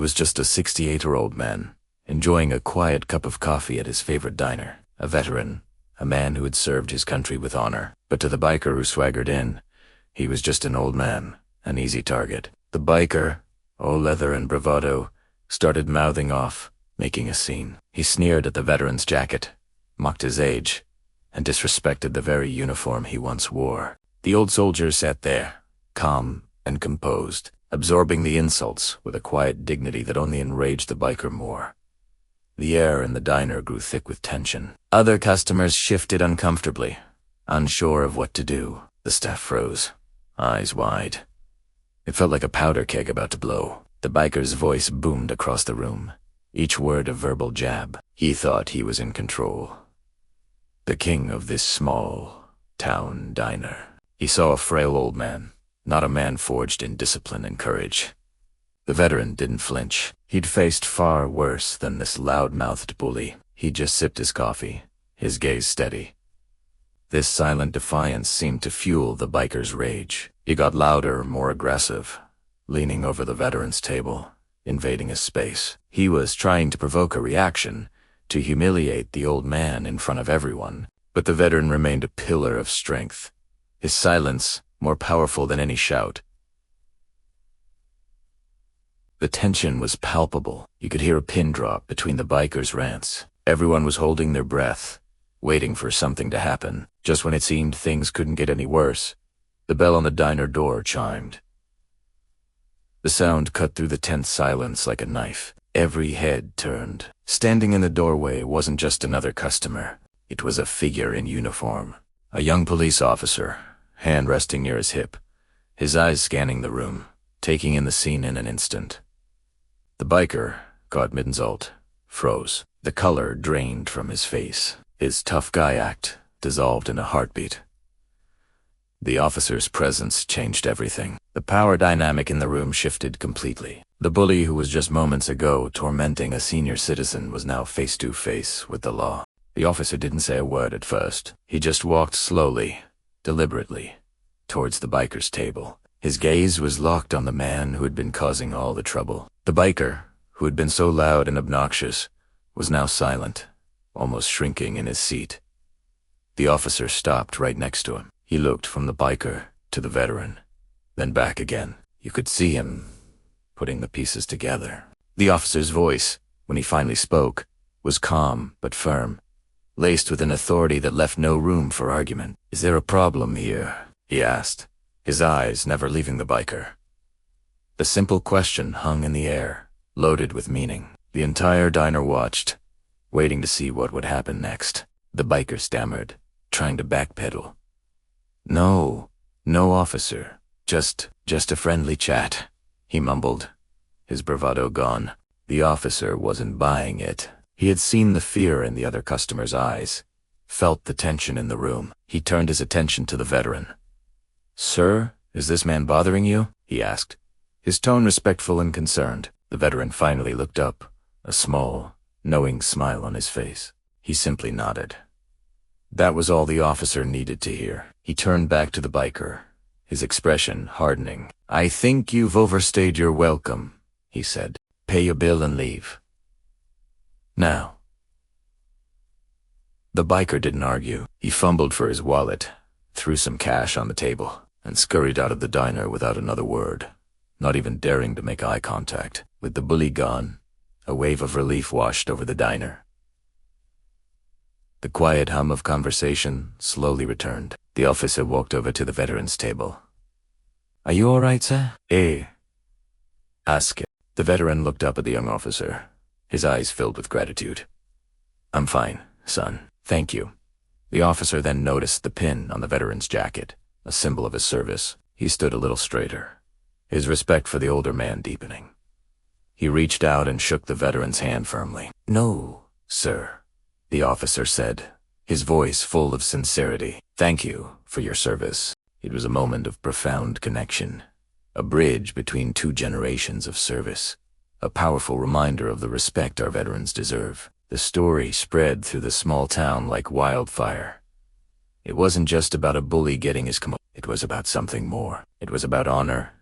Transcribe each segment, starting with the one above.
was just a 68-year-old man, enjoying a quiet cup of coffee at his favorite diner. A veteran, a man who had served his country with honor. But to the biker who swaggered in, he was just an old man, an easy target. The biker, all leather and bravado, started mouthing off, making a scene. He sneered at the veteran's jacket, mocked his age, and disrespected the very uniform he once wore. The old soldier sat there, calm and composed, absorbing the insults with a quiet dignity that only enraged the biker more. The air in the diner grew thick with tension. Other customers shifted uncomfortably, unsure of what to do. The staff froze, eyes wide. It felt like a powder keg about to blow. The biker's voice boomed across the room, each word a verbal jab. He thought he was in control, the king of this small town diner. He saw a frail old man, not a man forged in discipline and courage. The veteran didn't flinch. He'd faced far worse than this loud-mouthed bully. He just sipped his coffee, his gaze steady. This silent defiance seemed to fuel the biker's rage. He got louder, more aggressive, leaning over the veteran's table, invading his space. He was trying to provoke a reaction, to humiliate the old man in front of everyone. But the veteran remained a pillar of strength, his silence more powerful than any shout. The tension was palpable. You could hear a pin drop between the bikers' rants. Everyone was holding their breath, waiting for something to happen. Just when it seemed things couldn't get any worse, the bell on the diner door chimed. The sound cut through the tense silence like a knife. Every head turned. Standing in the doorway wasn't just another customer. It was a figure in uniform. A young police officer, hand resting near his hip, his eyes scanning the room, taking in the scene in an instant. The biker, caught mid-insult, froze. The color drained from his face. His tough guy act dissolved in a heartbeat. The officer's presence changed everything. The power dynamic in the room shifted completely. The bully who was just moments ago tormenting a senior citizen was now face to face with the law. The officer didn't say a word at first. He just walked slowly, deliberately, towards the biker's table. His gaze was locked on the man who had been causing all the trouble. The biker, who had been so loud and obnoxious, was now silent, almost shrinking in his seat. The officer stopped right next to him. He looked from the biker to the veteran, then back again. You could see him putting the pieces together. The officer's voice, when he finally spoke, was calm but firm, laced with an authority that left no room for argument. "Is there a problem here?" he asked, his eyes never leaving the biker. The simple question hung in the air, loaded with meaning. The entire diner watched, waiting to see what would happen next. The biker stammered, trying to backpedal. No, officer. Just a friendly chat," he mumbled, his bravado gone. The officer wasn't buying it. He had seen the fear in the other customer's eyes, felt the tension in the room. He turned his attention to the veteran. "Sir, is this man bothering you?" he asked, his tone respectful and concerned. The veteran finally looked up, a small, knowing smile on his face. He simply nodded. That was all the officer needed to hear. He turned back to the biker, his expression hardening. "I think you've overstayed your welcome," he said. "Pay your bill and leave. Now." The biker didn't argue. He fumbled for his wallet, threw some cash on the table, and scurried out of the diner without another word, not even daring to make eye contact. With the bully gone, a wave of relief washed over the diner. The quiet hum of conversation slowly returned. The officer walked over to the veteran's table. "Are you all right, sir?" Ask it. The veteran looked up at the young officer, his eyes filled with gratitude. "I'm fine, son. Thank you." The officer then noticed the pin on the veteran's jacket, a symbol of his service. He stood a little straighter, his respect for the older man deepening. He reached out and shook the veteran's hand firmly. "No, sir," the officer said, his voice full of sincerity. "Thank you for your service." It was a moment of profound connection, a bridge between two generations of service, a powerful reminder of the respect our veterans deserve. The story spread through the small town like wildfire. It wasn't just about a bully getting his comeuppance. It was about something more. It was about honor,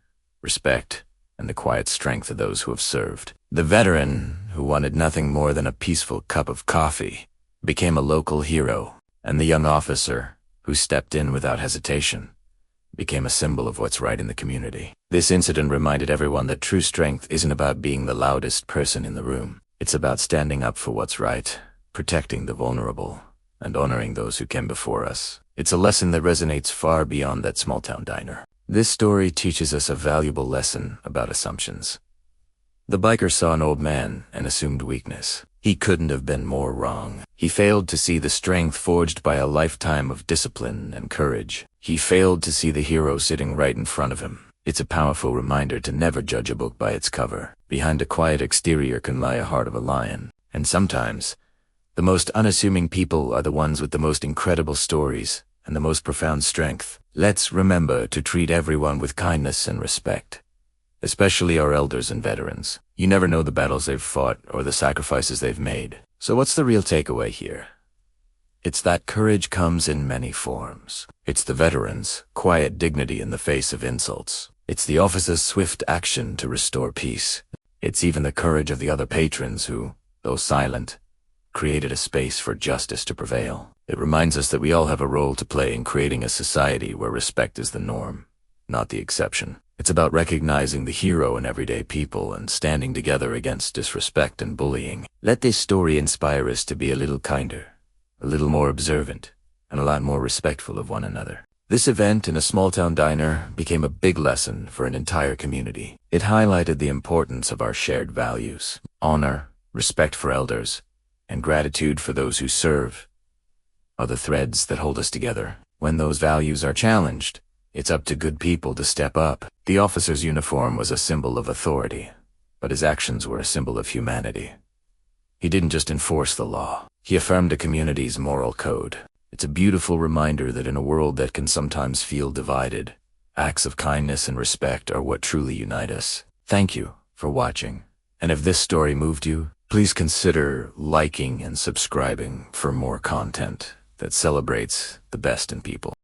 respect, and the quiet strength of those who have served. The veteran, who wanted nothing more than a peaceful cup of coffee, became a local hero, and the young officer, who stepped in without hesitation, became a symbol of what's right in the community. This incident reminded everyone that true strength isn't about being the loudest person in the room. It's about standing up for what's right, protecting the vulnerable, and honoring those who came before us. It's a lesson that resonates far beyond that small-town diner. This story teaches us a valuable lesson about assumptions. The biker saw an old man and assumed weakness. He couldn't have been more wrong. He failed to see the strength forged by a lifetime of discipline and courage. He failed to see the hero sitting right in front of him. It's a powerful reminder to never judge a book by its cover. Behind a quiet exterior can lie a heart of a lion. And sometimes, the most unassuming people are the ones with the most incredible stories and the most profound strength. Let's remember to treat everyone with kindness and respect, especially our elders and veterans. You never know the battles they've fought or the sacrifices they've made. So what's the real takeaway here? It's that courage comes in many forms. It's the veteran's quiet dignity in the face of insults. It's the officer's swift action to restore peace. It's even the courage of the other patrons who, though silent, created a space for justice to prevail. It reminds us that we all have a role to play in creating a society where respect is the norm, not the exception. It's about recognizing the hero in everyday people and standing together against disrespect and bullying. Let this story inspire us to be a little kinder, a little more observant, and a lot more respectful of one another. This event in a small-town diner became a big lesson for an entire community. It highlighted the importance of our shared values: honor, respect for elders, and gratitude for those who serve are the threads that hold us together. When those values are challenged, it's up to good people to step up. The officer's uniform was a symbol of authority, but his actions were a symbol of humanity. He didn't just enforce the law, he affirmed a community's moral code. It's a beautiful reminder that in a world that can sometimes feel divided, acts of kindness and respect are what truly unite us. Thank you for watching, and if this story moved you, please consider liking and subscribing for more content that celebrates the best in people.